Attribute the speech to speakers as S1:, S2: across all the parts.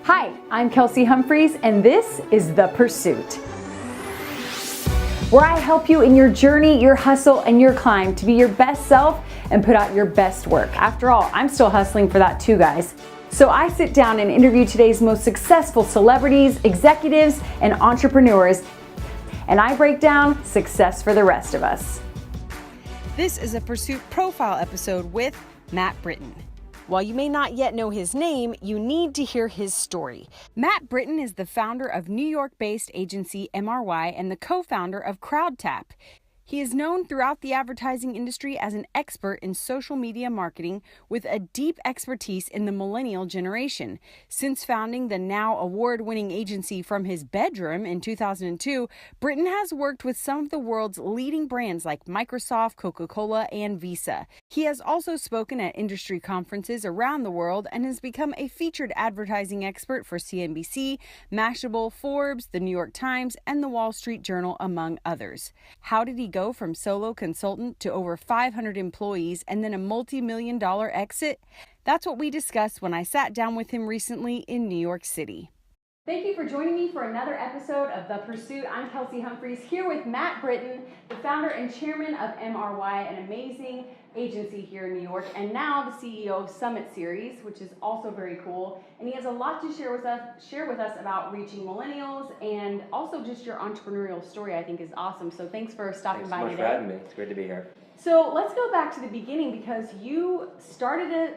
S1: Hi, I'm Kelsey Humphreys, and this is The Pursuit, where I help you in your journey, your hustle, and your climb to be your best self and put out your best work. After all, I'm still hustling for that too, guys. So I sit down and interview today's most successful celebrities, executives, and entrepreneurs, and I break down success for the rest of us.
S2: This is a Pursuit Profile episode with Matt Britton. While you may not yet know his name, you need to hear his story. Matt Britton is the founder of New York-based agency MRY and the co-founder of CrowdTap. He is known throughout the advertising industry as an expert in social media marketing with a deep expertise in the Millennial generation. Since founding the now award-winning agency from his bedroom in 2002, Britton has worked with some of the world's leading brands like Microsoft, Coca-Cola, and Visa. He has also spoken at industry conferences around the world and has become a featured advertising expert for CNBC, Mashable, Forbes, the New York Times, and the Wall Street Journal, among others. How did he go from solo consultant to over 500 employees and then a multi-million-dollar exit? That's what we discussed when I sat down with him recently in New York City. Thank you for joining me for another episode of The Pursuit. I'm Kelsey Humphreys here with Matt Britton, the founder and chairman of MRY, an amazing agency here in New York, and now the CEO of Summit Series, which is also very cool. And he has a lot to share with us about reaching millennials, and also just your entrepreneurial story. I think is awesome. So thanks for stopping by today.
S3: Thanks so much for having me. It's great to be here.
S1: So let's go back to the beginning, because you started a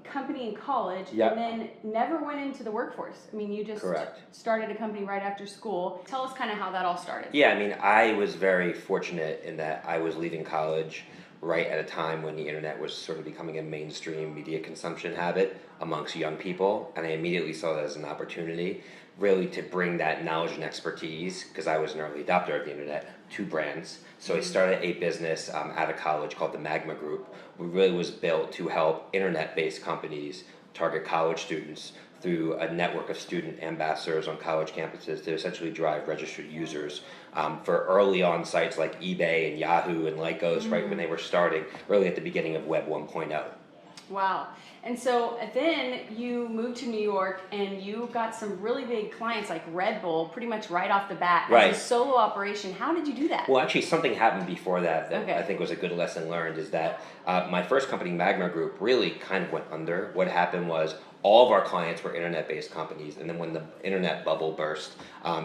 S1: company in college.
S3: Yep.
S1: And then never went into the workforce. I mean, you just started a company right after school. Tell us kind of how that all started.
S3: Yeah, I mean, I was very fortunate in that I was leaving college right at a time when the internet was sort of becoming a mainstream media consumption habit amongst young people, and I immediately saw that as an opportunity really to bring that knowledge and expertise, because I was an early adopter of the internet, to brands. So I started a business out of college called the Magma Group. We really was built to help internet-based companies target college students through a network of student ambassadors on college campuses to essentially drive registered users for early on sites like eBay and Yahoo and Lycos, right when they were starting, really at the beginning of Web 1.0.
S1: Wow. And so then you moved to New York and you got some really big clients like Redbull pretty much right off the bat as a solo operation. How did you do that?
S3: Well, actually, something happened before that I think was a good lesson learned, is that my first company, Magma Group, really kind of went under. What happened was all of our clients were internet-based companies, and then when the internet bubble burst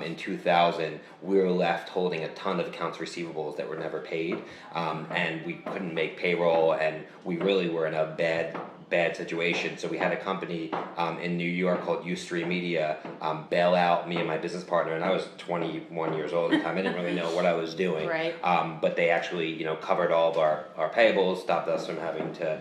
S3: in 2000, we were left holding a ton of accounts receivables that were never paid, and we couldn't make payroll, and we really were in a bad situation. So we had a company in New York called Ustream Media bail out me and my business partner, and I was 21 years old at the time. I didn't really know what I was doing, but they actually covered all of our payables, stopped us from having to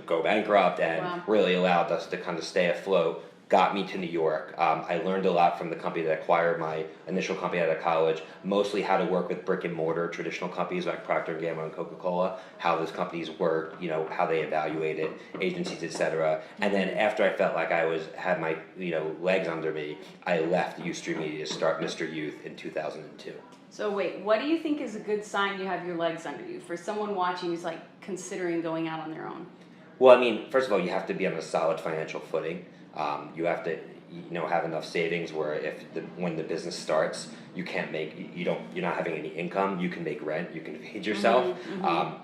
S3: go bankrupt, and really allowed us to kind of stay afloat. Got me to New York. I learned a lot from the company that acquired my initial company out of college, mostly how to work with brick and mortar traditional companies like Procter & Gamble and Coca-Cola, how those companies work, how they evaluated agencies, etc. And then after I felt like I had my legs under me, I left Ustream Media to start Mr. Youth in 2002.
S1: So wait, what do you think is a good sign you have your legs under you for someone watching who's like considering going out on their own?
S3: Well, I mean, first of all, you have to be on a solid financial footing. You have to, have enough savings where when the business starts, you're not having any income. You can make rent. You can feed yourself.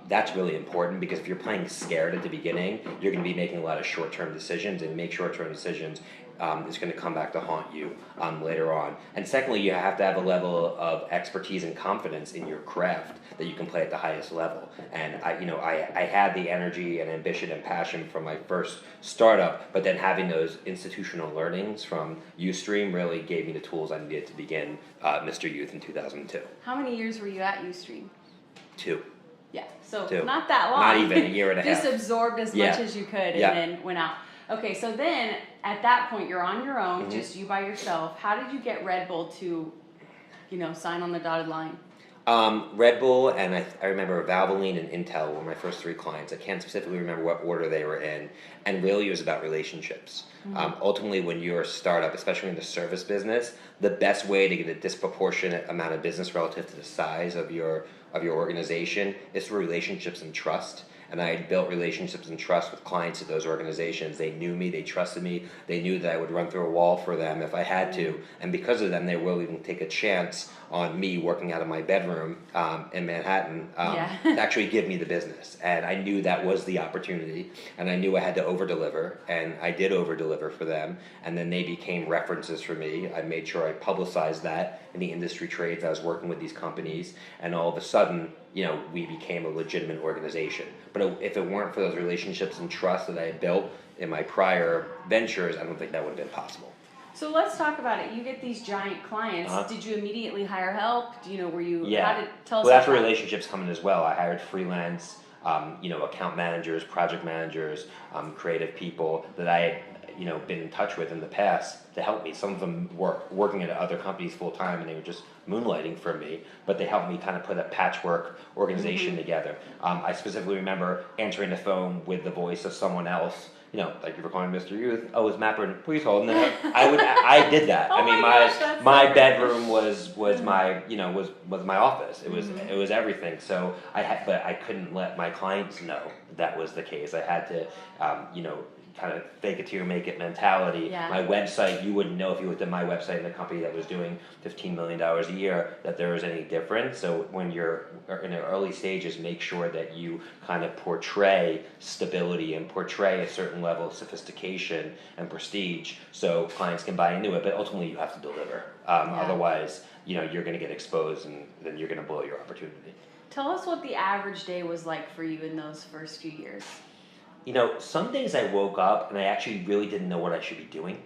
S3: That's really important, because if you're playing scared at the beginning, you're going to be making a lot of short-term decisions, and make short-term decisions is going to come back to haunt you later on. And secondly, you have to have a level of expertise and confidence in your craft that you can play at the highest level. And I had the energy and ambition and passion from my first startup, but then having those institutional learnings from Ustream really gave me the tools I needed to begin Mr. Youth in 2002.
S1: How many years were you at Ustream?
S3: 2.
S1: Yeah, so not that long.
S3: Not even a year and a half.
S1: Just absorbed as much as you could and then went out. Okay, so then at that point you're on your own, just you by yourself. How did you get Redbull to, sign on the dotted line?
S3: Redbull and I remember Valvoline and Intel were my first 3 clients. I can't specifically remember what order they were in, and really it was about relationships. Ultimately, when you're a startup, especially in the service business, the best way to get a disproportionate amount of business relative to the size of your organization is through relationships and trust. and I had built relationships and trust with clients at those organizations. They knew me, they trusted me, they knew that I would run through a wall for them if I had to, and because of them, they were willing to take a chance on me working out of my bedroom in Manhattan to actually give me the business. And I knew that was the opportunity, and I knew I had to over-deliver, and I did over-deliver for them, and then they became references for me. I made sure I publicized that in the industry trades. I was working with these companies, and all of a sudden, we became a legitimate organization. But if it weren't for those relationships and trust that I had built in my prior ventures, I don't think that would have been possible.
S1: So let's talk about it. You get these giant clients. Did you immediately hire help? Were you?
S3: Yeah.
S1: Tell us.
S3: Well, that's where relationships come in as well. I hired freelance, account managers, project managers, creative people that I had, been in touch with in the past to help me. Some of them were working at other companies full time, and they were just moonlighting for me. But they helped me kind of put a patchwork organization together. I specifically remember answering the phone with the voice of someone else. Thank you for calling Mr. Youth. Oh, it's Matt Britton. Please hold. And then I did that.
S1: Oh,
S3: I mean, my bedroom was my was my office. It was everything. So but I couldn't let my clients know that was the case. I had to, kind of fake it till you make it mentality.
S1: Yeah.
S3: My website, you wouldn't know if you looked at my website in a company that was doing $15 million a year that there was any difference. So when you're in the early stages, make sure that you kind of portray stability and portray a certain level of sophistication and prestige so clients can buy into it. But ultimately, you have to deliver. Otherwise, you're going to get exposed, and then you're going to blow your opportunity.
S1: Tell us what the average day was like for you in those first few years.
S3: Some days I woke up and I actually really didn't know what I should be doing.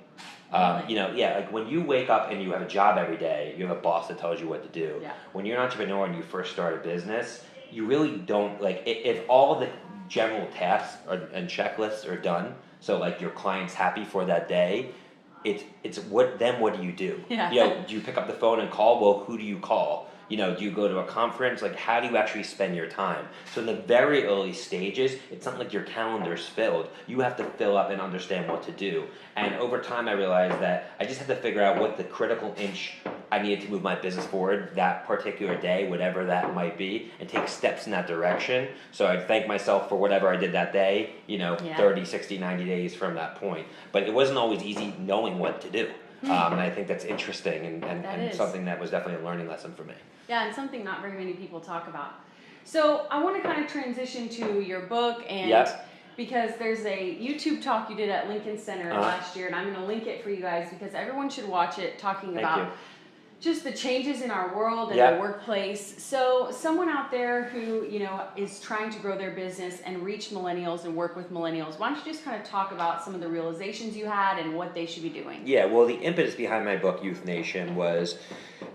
S3: Like when you wake up and you have a job every day, you have a boss that tells you what to do.
S1: Yeah.
S3: When you're an entrepreneur and you first start a business, you really don't, if all the general tasks and checklists are done, so like your client's happy for that day, it's what do you do?
S1: Yeah.
S3: Do you pick up the phone and call? Well, who do you call? Do you go to a conference? Like, how do you actually spend your time? So in the very early stages, it's not like your calendar's filled. You have to fill up and understand what to do. And over time, I realized that I just had to figure out what the critical inch I needed to move my business forward that particular day, whatever that might be, and take steps in that direction. So I'd thank myself for whatever I did that day, 30, 60, 90 days from that point. But it wasn't always easy knowing what to do. And I think that's interesting and something that was definitely a learning lesson for me.
S1: Yeah, and something not very many people talk about. So I want to kind of transition to your book, and because there's a YouTube talk you did at Lincoln Center last year, and I'm going to link it for you guys because everyone should watch it, talking about just the changes in our world and our workplace. So someone out there who, is trying to grow their business and reach millennials and work with millennials, why don't you just kind of talk about some of the realizations you had and what they should be doing?
S3: Yeah, well, the impetus behind my book, Youth Nation, was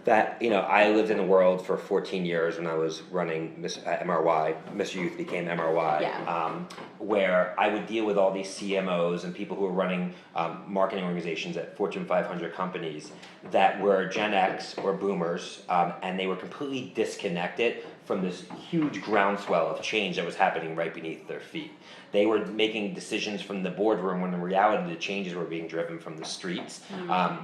S3: that, I lived in the world for 14 years when I was running MRY. Mr. Youth became MRY, where I would deal with all these CMOs and people who were running marketing organizations at Fortune 500 companies that were Gen X or boomers, and they were completely disconnected from this huge groundswell of change that was happening right beneath their feet. They were making decisions from the boardroom when in reality the changes were being driven from the streets.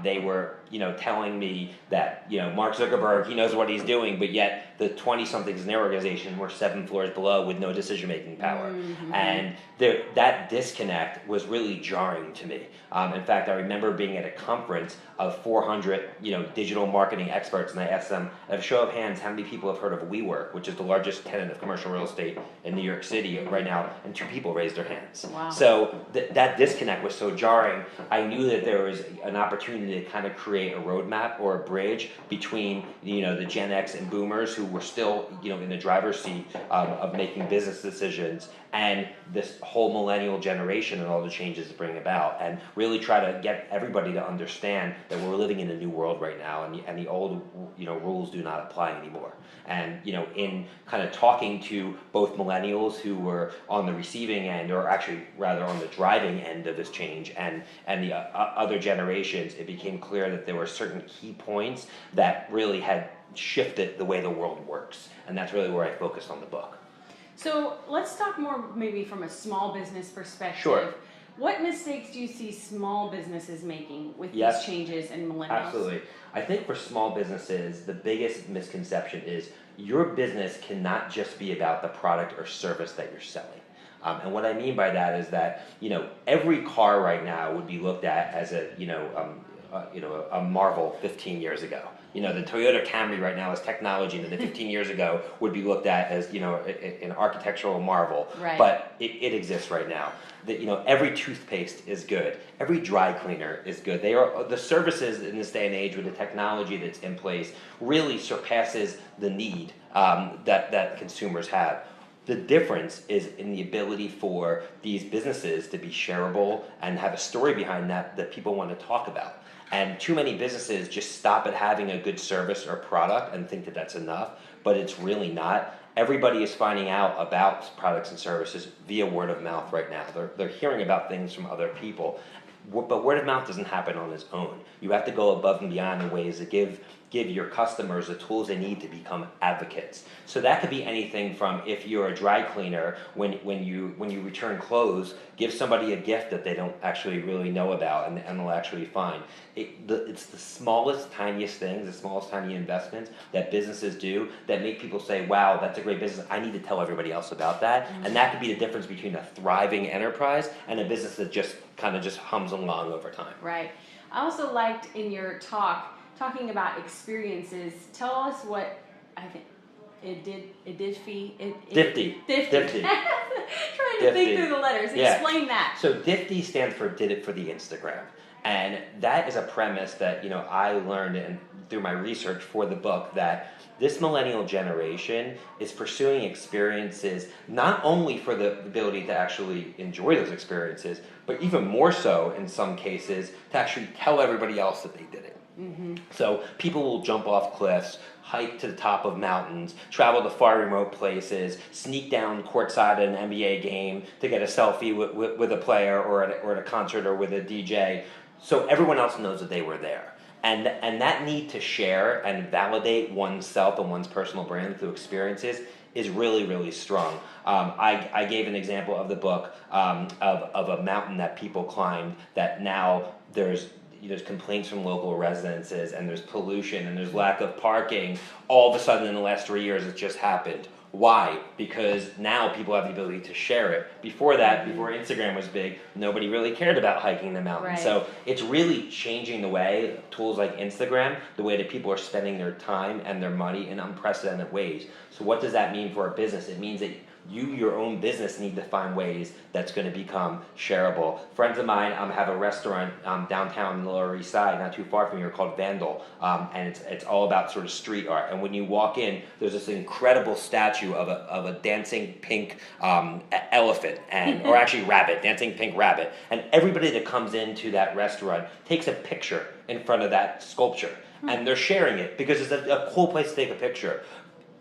S3: They were, telling me that, Mark Zuckerberg, he knows what he's doing, but yet the 20-somethings in their organization were 7 floors below with no decision-making power. And that disconnect was really jarring to me. In fact, I remember being at a conference of 400, digital marketing experts, and I asked them, at a show of hands, how many people have heard of WeWork, which is the largest tenant of commercial real estate in New York City right now, and 2 people raised their hands.
S1: Wow.
S3: So that disconnect was so jarring. I knew that there was an opportunity to kind of create a roadmap or a bridge between, the Gen X and boomers who were still, in the driver's seat of making business decisions, and this whole millennial generation and all the changes to bring about, and really try to get everybody to understand that we're living in a new world right now, and the old rules do not apply anymore. And in kind of talking to both millennials who were on the receiving end, or actually rather on the driving end of this change, and the other generations, it became clear that there were certain key points that really had shifted the way the world works, and that's really where I focused on the book.
S1: So let's talk more maybe from a small business perspective.
S3: Sure.
S1: What mistakes do you see small businesses making with these changes in millennials?
S3: Absolutely. I think for small businesses, the biggest misconception is your business cannot just be about the product or service that you're selling. And what I mean by that is that, every car right now would be looked at as a marvel 15 years ago. The Toyota Camry right now is technology that 15 years ago would be looked at as, an architectural marvel.
S1: Right.
S3: But it exists right now. Every toothpaste is good. Every dry cleaner is good. The services in this day and age with the technology that's in place really surpasses the need that consumers have. The difference is in the ability for these businesses to be shareable and have a story behind that people want to talk about. And too many businesses just stop at having a good service or product and think that that's enough, but it's really not. Everybody is finding out about products and services via word of mouth right now. They're hearing about things from other people. But word of mouth doesn't happen on its own. You have to go above and beyond in ways to give your customers the tools they need to become advocates. So that could be anything from, if you're a dry cleaner, when you return clothes, give somebody a gift that they don't actually really know about and they'll actually find. It's the smallest, tiniest things, the smallest, tiny investments that businesses do that make people say, wow, that's a great business. I need to tell everybody else about that. Mm-hmm. And that could be the difference between a thriving enterprise and a business that just kind of hums along over time.
S1: Right. I also liked in your talking about experiences. Tell us what I think Diffty. Trying to think through the letters. Yeah. Explain that.
S3: So Diffty stands for Did It for the Instagram. And that is a premise that, I learned through my research for the book, that this millennial generation is pursuing experiences not only for the ability to actually enjoy those experiences, but even more so in some cases to actually tell everybody else that they did it. Mm-hmm. So people will jump off cliffs, hike to the top of mountains, travel to far remote places, sneak down courtside at an NBA game to get a selfie with a player or at a concert or with a DJ, so everyone else knows that they were there. And that need to share and validate oneself and one's personal brand through experiences is really, really strong. I gave an example of the book of a mountain that people climbed that now there's complaints from local residences and there's pollution and there's lack of parking. All of a sudden in the last 3 years it just happened. Why? Because now people have the ability to share it. Before that, before Instagram was big, nobody really cared about hiking the mountain. Right. So it's really changing the way tools like Instagram, the way that people are spending their time and their money in unprecedented ways. So what does that mean for a business? It means that your own business, need to find ways that's going to become shareable. Friends of mine have a restaurant downtown in the Lower East Side, not too far from here, called Vandal, and it's all about sort of street art. And when you walk in, there's this incredible statue of a dancing pink elephant, or actually rabbit, dancing pink rabbit. And everybody that comes into that restaurant takes a picture in front of that sculpture, and they're sharing it because it's a cool place to take a picture.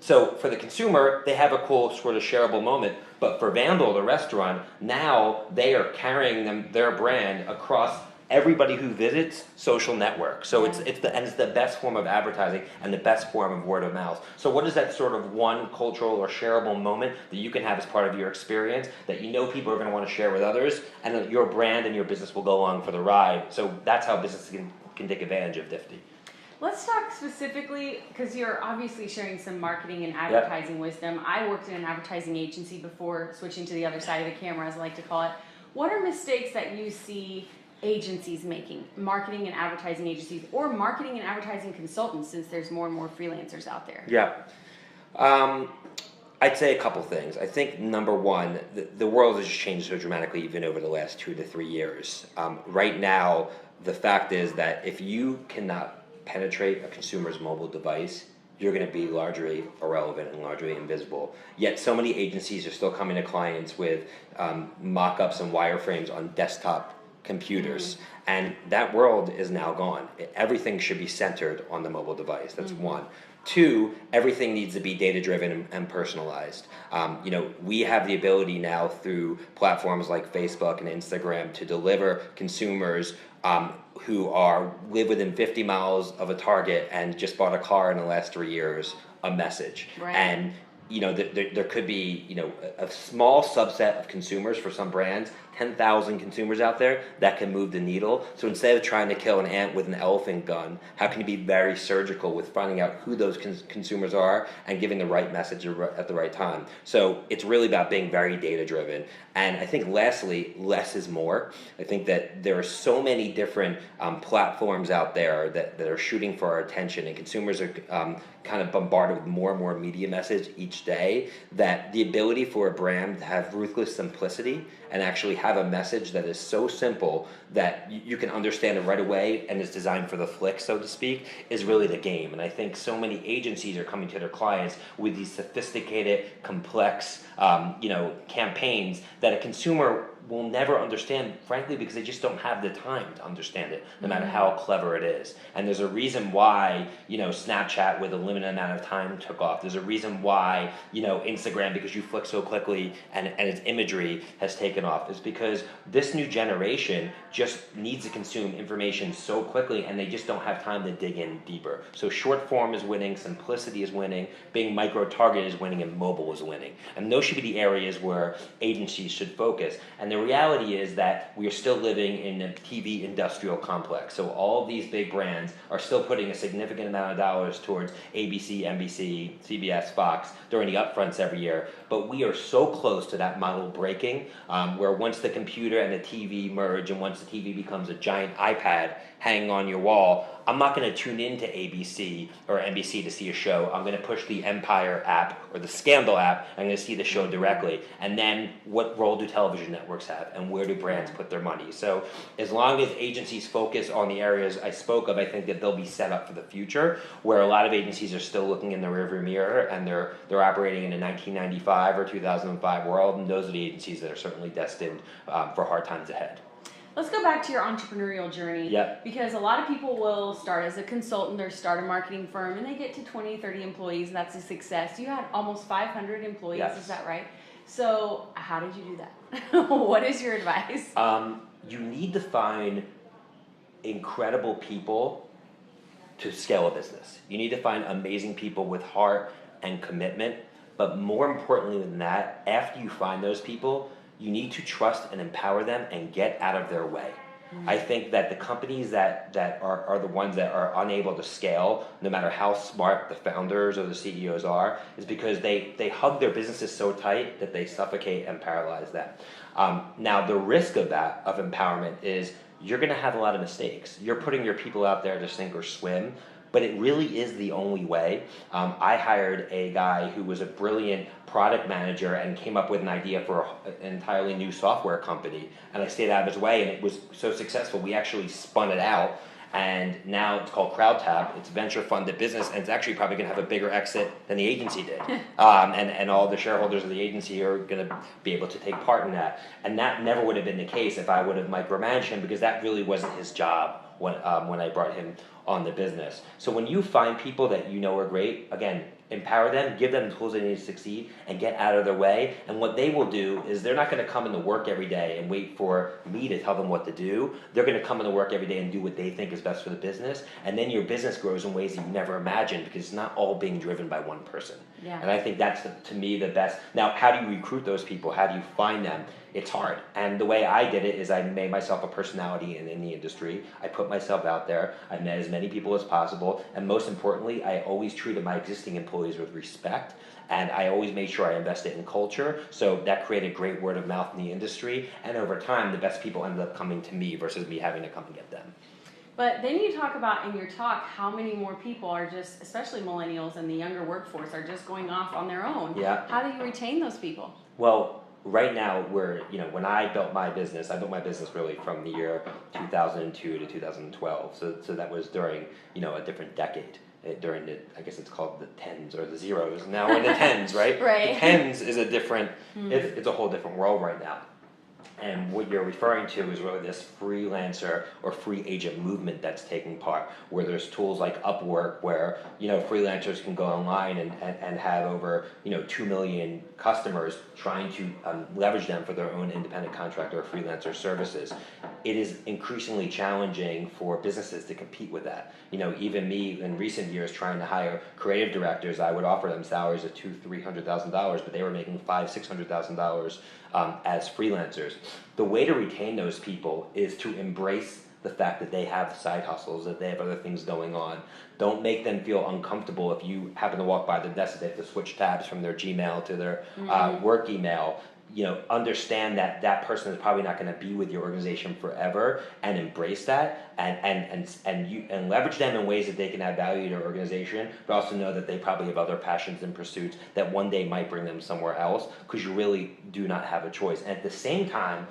S3: So for the consumer, they have a cool sort of shareable moment. But for Vandal, the restaurant, now they are carrying their brand across everybody who visits social network. So it's the best form of advertising and the best form of word of mouth. So what is that sort of one cultural or shareable moment that you can have as part of your experience that people are going to want to share with others, and that your brand and your business will go along for the ride? So that's how businesses can take advantage of Diffty.
S1: Let's talk specifically, because you're obviously sharing some marketing and advertising wisdom. I worked in an advertising agency before switching to the other side of the camera, as I like to call it. What are mistakes that you see agencies making, marketing and advertising agencies, or marketing and advertising consultants, since there's more and more freelancers out there?
S3: Yeah. I'd say a couple things. I think, number one, the world has changed so dramatically even over the last 2 to 3 years. Right now, the fact is that if you cannot penetrate a consumer's mobile device, you're going to be largely irrelevant and largely invisible. Yet so many agencies are still coming to clients with mock-ups and wireframes on desktop computers. Mm-hmm. And that world is now gone. Everything should be centered on the mobile device. That's one. Two, everything needs to be data-driven and personalized. We have the ability now through platforms like Facebook and Instagram to deliver consumers who live within 50 miles of a Target and just bought a car in the last 3 years, a message.
S1: Right.
S3: And there could be a small subset of consumers for some brands 10,000 consumers out there that can move the needle. So instead of trying to kill an ant with an elephant gun, how can you be very surgical with finding out who those consumers are and giving the right message at the right time? So it's really about being very data driven. And I think lastly, less is more. I think that there are so many different platforms out there that are shooting for our attention, and consumers are kind of bombarded with more and more media message each day, that the ability for a brand to have ruthless simplicity and actually have a message that is so simple that you can understand it right away and is designed for the flick, so to speak, is really the game. And I think so many agencies are coming to their clients with these sophisticated, complex, campaigns that a consumer will never understand, frankly, because they just don't have the time to understand it, no matter how clever it is. And there's a reason why, Snapchat with a limited amount of time took off. There's a reason why, Instagram, because you flick so quickly and its imagery has taken off. It's because this new generation just needs to consume information so quickly, and they just don't have time to dig in deeper. So short form is winning, simplicity is winning, being micro-targeted is winning, and mobile is winning. And those should be the areas where agencies should focus. And the reality is that we are still living in a TV industrial complex. So all of these big brands are still putting a significant amount of dollars towards ABC, NBC, CBS, Fox during the upfronts every year. But we are so close to that model breaking, where once the computer and the TV merge, and once the TV becomes a giant iPad hanging on your wall, I'm not going to tune into ABC or NBC to see a show. I'm going to push the Empire app or the Scandal app. I'm going to see the show directly. And then what role do television networks have, and where do brands put their money? So as long as agencies focus on the areas I spoke of, I think that they'll be set up for the future, where a lot of agencies are still looking in the rearview mirror, and they're operating in a 1995 or 2005 world, and those are the agencies that are certainly destined for hard times ahead.
S1: Let's go back to your entrepreneurial journey.
S3: Yep.
S1: Because a lot of people will start as a consultant or start a marketing firm, and they get to 20, 30 employees, and that's a success. You had almost 500 employees,
S3: Yes.
S1: Is that right? So how did you do that? What is your advice?
S3: You need to find incredible people to scale a business. You need to find amazing people with heart and commitment. But more importantly than that, after you find those people, you need to trust and empower them and get out of their way. I think that the companies that are the ones that are unable to scale, no matter how smart the founders or the CEOs are, is because they hug their businesses so tight that they suffocate and paralyze them. Now, the risk of that, of empowerment, is you're going to have a lot of mistakes. You're putting your people out there to sink or swim, but it really is the only way. I hired a guy who was a brilliant product manager and came up with an idea for an entirely new software company, and I stayed out of his way, and it was so successful we actually spun it out, and now it's called CrowdTap. It's a venture funded business, and it's actually probably going to have a bigger exit than the agency did. And all the shareholders of the agency are going to be able to take part in that. And that never would have been the case if I would have micromanaged him, because that really wasn't his job when I brought him on the business. So when you find people that you know are great, again, empower them, give them the tools they need to succeed, and get out of their way. And what they will do is they're not going to come into work every day and wait for me to tell them what to do. They're going to come into work every day and do what they think is best for the business. And then your business grows in ways that you never imagined, because it's not all being driven by one person.
S1: Yeah.
S3: And I think that's, to me, the best. Now, how do you recruit those people? How do you find them? It's hard. And the way I did it is I made myself a personality in the industry. I put myself out there. I met as many people as possible. And most importantly, I always treated my existing employees with respect. And I always made sure I invested in culture. So that created great word of mouth in the industry. And over time, the best people ended up coming to me versus me having to come and get them.
S1: But then you talk about in your talk how many more people are just, especially millennials and the younger workforce, are just going off on their own.
S3: Yeah.
S1: How do you retain those people?
S3: Well, right now, when I built my business really from the year 2002 to 2012. So that was during, a different decade. During the, I guess it's called the tens or the zeros. Now we're in the tens, right?
S1: Right.
S3: The tens is a different, it's a whole different world right now. And what you're referring to is really this freelancer or free agent movement that's taking part, where there's tools like Upwork, where freelancers can go online and have over 2 million customers trying to leverage them for their own independent contractor or freelancer services. It is increasingly challenging for businesses to compete with that. Even me in recent years trying to hire creative directors, I would offer them salaries of $200,000-$300,000, but they were making $500,000-$600,000 as freelancers. The way to retain those people is to embrace the fact that they have side hustles, that they have other things going on. Don't make them feel uncomfortable if you happen to walk by the desk, they have to switch tabs from their Gmail to their work email. Understand that that person is probably not going to be with your organization forever, and embrace that, and leverage them in ways that they can add value to your organization, but also know that they probably have other passions and pursuits that one day might bring them somewhere else, because you really do not have a choice. And at the same time,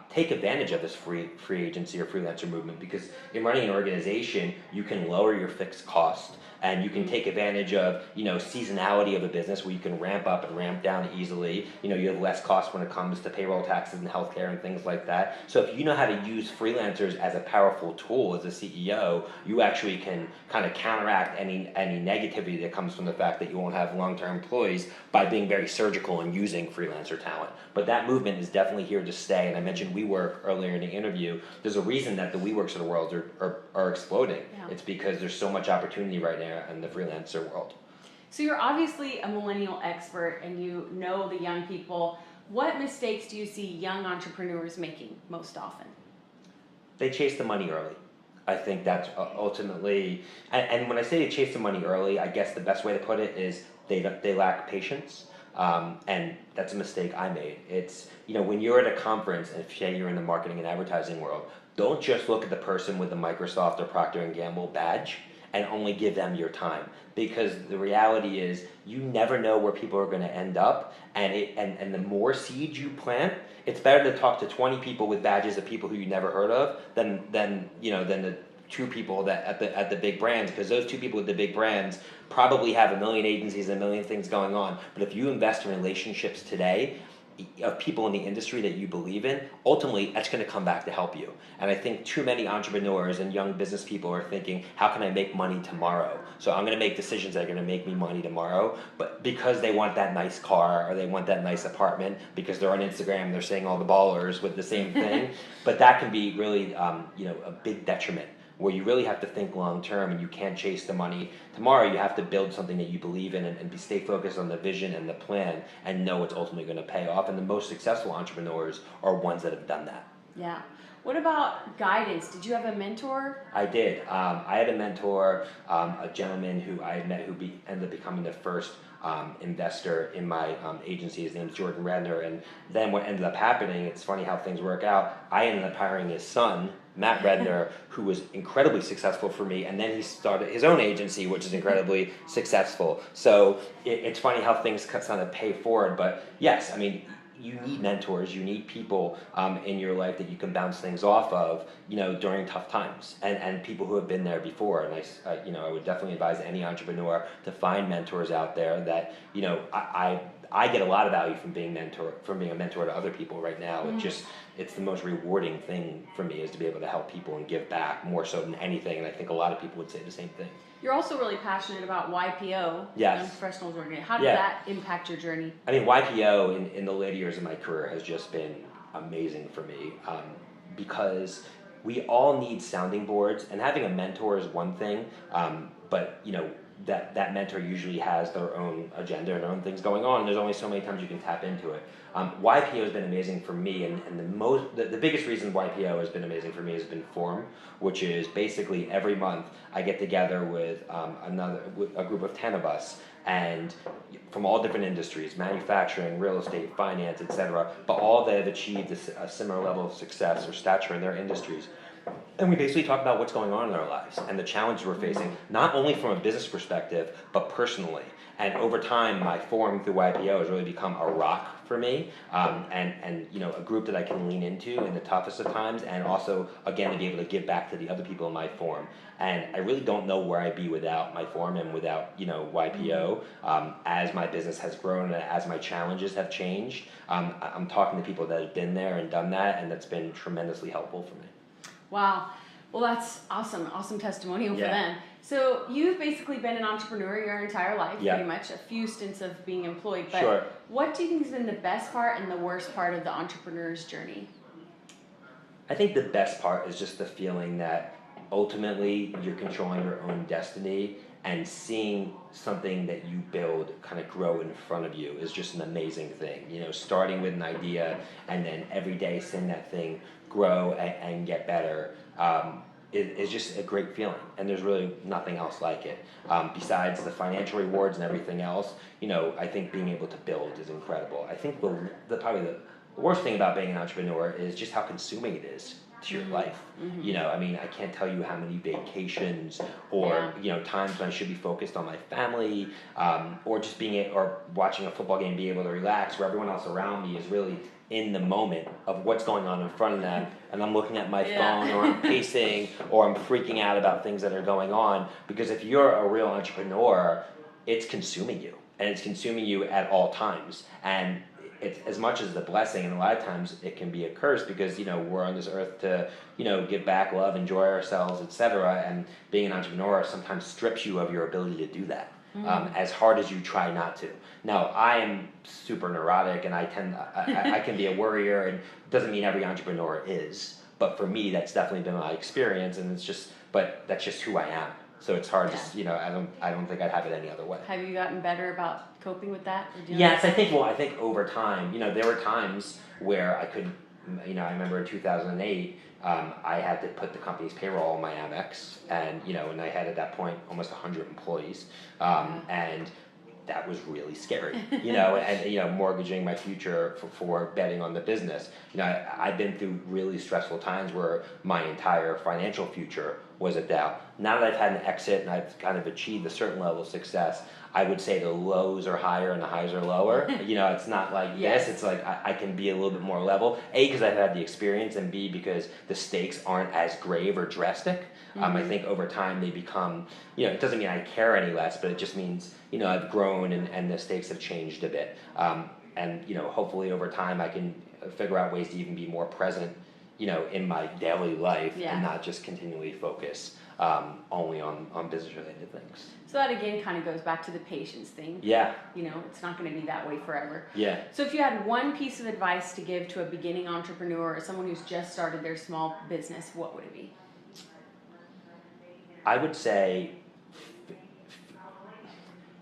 S3: take advantage of this free agency or freelancer movement, because in running an organization, you can lower your fixed cost. And you can take advantage of, seasonality of a business where you can ramp up and ramp down easily. You have less cost when it comes to payroll taxes and healthcare and things like that. So if you know how to use freelancers as a powerful tool as a CEO, you actually can kind of counteract any negativity that comes from the fact that you won't have long-term employees by being very surgical and using freelancer talent. But that movement is definitely here to stay. And I mentioned WeWork earlier in the interview. There's a reason that the WeWorks of the world are exploding. Yeah. It's because there's so much opportunity right now in the freelancer world.
S2: So you're obviously a millennial expert and you know the young people. What mistakes do you see young entrepreneurs making most often?
S3: They chase the money early. I think that's ultimately, and when I say they chase the money early, I guess the best way to put it is they lack patience. And that's a mistake I made. It's, when you're at a conference, and say you're in the marketing and advertising world, don't just look at the person with the Microsoft or Procter & Gamble badge and only give them your time, because the reality is you never know where people are going to end up, and the more seeds you plant, it's better to talk to 20 people with badges of people who you never heard of than the 2 people that at the big brands, because those 2 people with the big brands probably have a million agencies and a million things going on. But if you invest in relationships today of people in the industry that you believe in, ultimately that's going to come back to help you. And I think too many entrepreneurs and young business people are thinking, how can I make money tomorrow? So I'm going to make decisions that are going to make me money tomorrow, but because they want that nice car or they want that nice apartment, because they're on Instagram, they're saying all the ballers with the same thing. But that can be really a big detriment, where you really have to think long term, and you can't chase the money tomorrow. You have to build something that you believe in, and stay focused on the vision and the plan, and know it's ultimately going to pay off. And the most successful entrepreneurs are ones that have done that.
S2: Yeah. What about guidance? Did you have a mentor?
S3: I did. I had a mentor, a gentleman who I had met who ended up becoming the first investor in my agency. His name's Jordan Redner. And then what ended up happening, it's funny how things work out, I ended up hiring his son, Matt Redner, who was incredibly successful for me, and then he started his own agency, which is incredibly successful. So it's funny how things kind of pay forward. But yes, I mean, you need mentors, you need people in your life that you can bounce things off of, during tough times, and people who have been there before. And I would definitely advise any entrepreneur to find mentors out there that, I get a lot of value from being a mentor to other people right now. Mm-hmm. It's the most rewarding thing for me, is to be able to help people and give back more so than anything. And I think a lot of people would say the same thing.
S2: You're also really passionate about YPO,
S3: yes.
S2: Young Professionals Organization. How did that impact your journey?
S3: I mean, YPO in the later years of my career has just been amazing for me, because we all need sounding boards, and having a mentor is one thing, but that mentor usually has their own agenda and their own things going on, and there's only so many times you can tap into it. YPO has been amazing for me, and the biggest reason YPO has been amazing for me has been Forum, which is basically every month I get together with a group of 10 of us, and from all different industries, manufacturing, real estate, finance, etc., but all that have achieved a similar level of success or stature in their industries. And we basically talk about what's going on in our lives and the challenges we're facing, not only from a business perspective, but personally. And over time, my forum through YPO has really become a rock for me, and a group that I can lean into in the toughest of times, and also, again, to be able to give back to the other people in my forum. And I really don't know where I'd be without my forum and without YPO. As my business has grown and as my challenges have changed, I'm talking to people that have been there and done that, and that's been tremendously helpful for me.
S2: Wow. Well, that's awesome. Awesome testimonial for them. So you've basically been an entrepreneur your entire life, pretty much, a few stints of being employed. But what do you think has been the best part and the worst part of the entrepreneur's journey?
S3: I think the best part is just the feeling that ultimately you're controlling your own destiny, and seeing something that you build kind of grow in front of you is just an amazing thing. You know, starting with an idea and then every day seeing that thing grow and get better is just a great feeling, and there's really nothing else like it. Besides the financial rewards and everything else, you know, I think being able to build is incredible. I think probably the worst thing about being an entrepreneur is just how consuming it is to your life. You know, I mean, I can't tell you how many vacations or you know, times when I should be focused on my family, or just or watching a football game, be able to relax, where everyone else around me is really in the moment of what's going on in front of them, and I'm looking at my phone, or I'm pacing, or I'm freaking out about things that are going on. Because if you're a real entrepreneur, it's consuming you, and it's consuming you at all times. And it's as much as the blessing, and a lot of times it can be a curse, because, you know, we're on this earth to, you know, give back, love, enjoy ourselves, etc. And being an entrepreneur sometimes strips you of your ability to do that. As hard as you try not to. Now, I am super neurotic, and I can be a worrier, and doesn't mean every entrepreneur is, but for me, that's definitely been my experience, and but that's just who I am. So it's hard to, you know, I don't think I'd have it any other way.
S2: Have you gotten better about coping with that?
S3: Yes, I think over time, you know, there were times where I could, you know, I remember in 2008, I had to put the company's payroll on my Amex, and, you know, and I had at that point almost 100 employees, and that was really scary, you know, and, you know, mortgaging my future for betting on the business. You know, I've been through really stressful times where my entire financial future was at doubt. Now that I've had an exit and I've kind of achieved a certain level of success, I would say the lows are higher and the highs are lower. You know, it's not like this. It's like I can be a little bit more level. A, because I've had the experience, and B, because the stakes aren't as grave or drastic. I think over time they become, you know, it doesn't mean I care any less, but it just means, you know, I've grown and the stakes have changed a bit. And, you know, hopefully over time I can figure out ways to even be more present, you know, in my daily life, and not just continually focus only on business related things.
S2: So that again kind of goes back to the patience thing.
S3: Yeah.
S2: You know, it's not going to be that way forever.
S3: Yeah.
S2: So if you had one piece of advice to give to a beginning entrepreneur or someone who's just started their small business, what would it be?
S3: I would say, you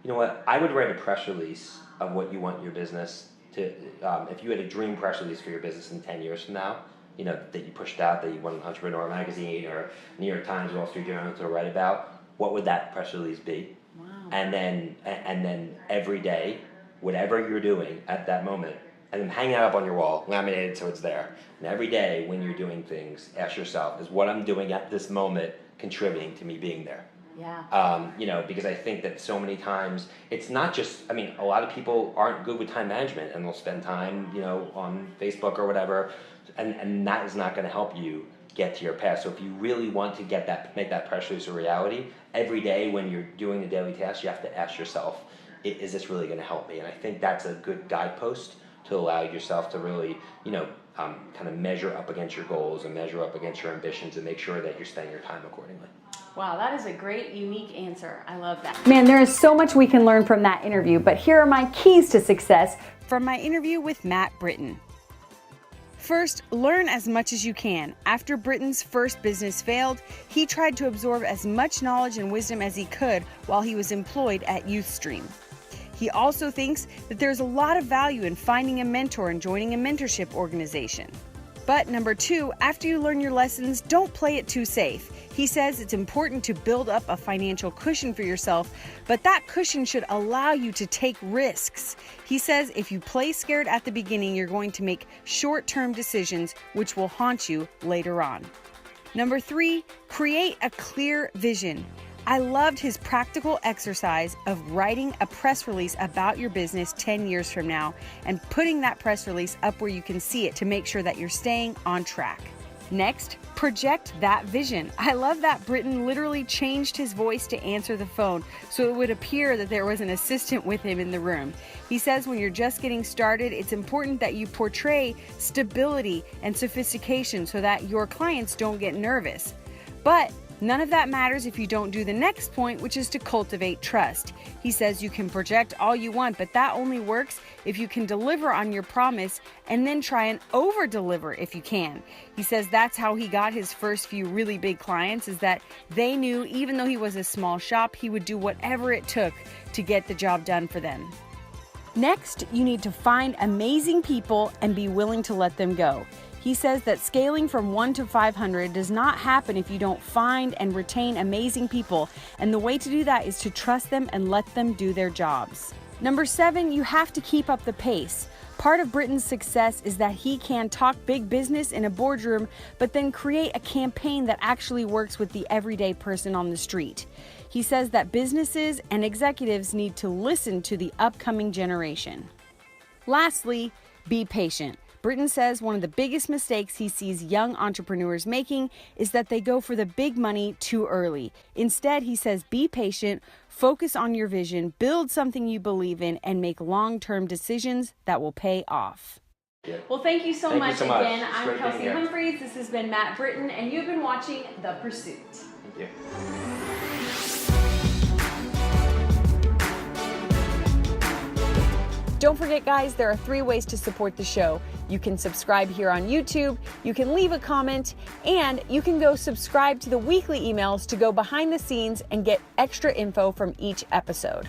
S3: know what, I would write a press release of what you want your business to, if you had a dream press release for your business in 10 years from now, you know, that you pushed out, that you want an Entrepreneur magazine or New York Times, Wall Street Journal to write about, what would that press release be?
S2: Wow.
S3: And then every day, whatever you're doing at that moment, and then hang that up on your wall, laminated so it's there. And every day when you're doing things, ask yourself, is what I'm doing at this moment contributing to me being there?
S2: Yeah.
S3: You know, because I think that so many times it's not just, I mean, a lot of people aren't good with time management, and they'll spend time, you know, on Facebook or whatever, and that is not going to help you get to your path. So if you really want to make that press release a reality, every day when you're doing the daily tasks, you have to ask yourself, is this really going to help me? And I think that's a good guidepost to allow yourself to really, you know, kind of measure up against your goals and measure up against your ambitions and make sure that you're spending your time accordingly.
S2: Wow, that is a great, unique answer. I love that.
S1: Man, there is so much we can learn from that interview, but here are my keys to success
S2: from my interview with Matt Britton. First, learn as much as you can. After Britton's first business failed, he tried to absorb as much knowledge and wisdom as he could while he was employed at YouthStream. He also thinks that there's a lot of value in finding a mentor and joining a mentorship organization. But number 2, after you learn your lessons, don't play it too safe. He says it's important to build up a financial cushion for yourself, but that cushion should allow you to take risks. He says if you play scared at the beginning, you're going to make short-term decisions which will haunt you later on. Number 3, create a clear vision. I loved his practical exercise of writing a press release about your business 10 years from now and putting that press release up where you can see it to make sure that you're staying on track. Next, project that vision. I love that Britton literally changed his voice to answer the phone so it would appear that there was an assistant with him in the room. He says when you're just getting started, it's important that you portray stability and sophistication so that your clients don't get nervous. But None of that matters if you don't do the next point, which is to cultivate trust. He says you can project all you want, but that only works if you can deliver on your promise and then try and over-deliver if you can. He says that's how he got his first few really big clients, is that they knew even though he was a small shop, he would do whatever it took to get the job done for them. Next, you need to find amazing people and be willing to let them go. He says that scaling from 1 to 500 does not happen if you don't find and retain amazing people, and the way to do that is to trust them and let them do their jobs. Number 7, you have to keep up the pace. Part of Britton's success is that he can talk big business in a boardroom, but then create a campaign that actually works with the everyday person on the street. He says that businesses and executives need to listen to the upcoming generation. Lastly, be patient. Britton says one of the biggest mistakes he sees young entrepreneurs making is that they go for the big money too early. Instead, he says, be patient, focus on your vision, build something you believe in, and make long-term decisions that will pay off.
S1: Yeah. Well, thank you so much again. I'm
S3: great
S1: Kelsey Humphreys. This has been Matt Britton, and you've been watching The Pursuit.
S3: Thank you.
S2: Don't forget, guys, there are 3 ways to support the show. You can subscribe here on YouTube, you can leave a comment, and you can go subscribe to the weekly emails to go behind the scenes and get extra info from each episode.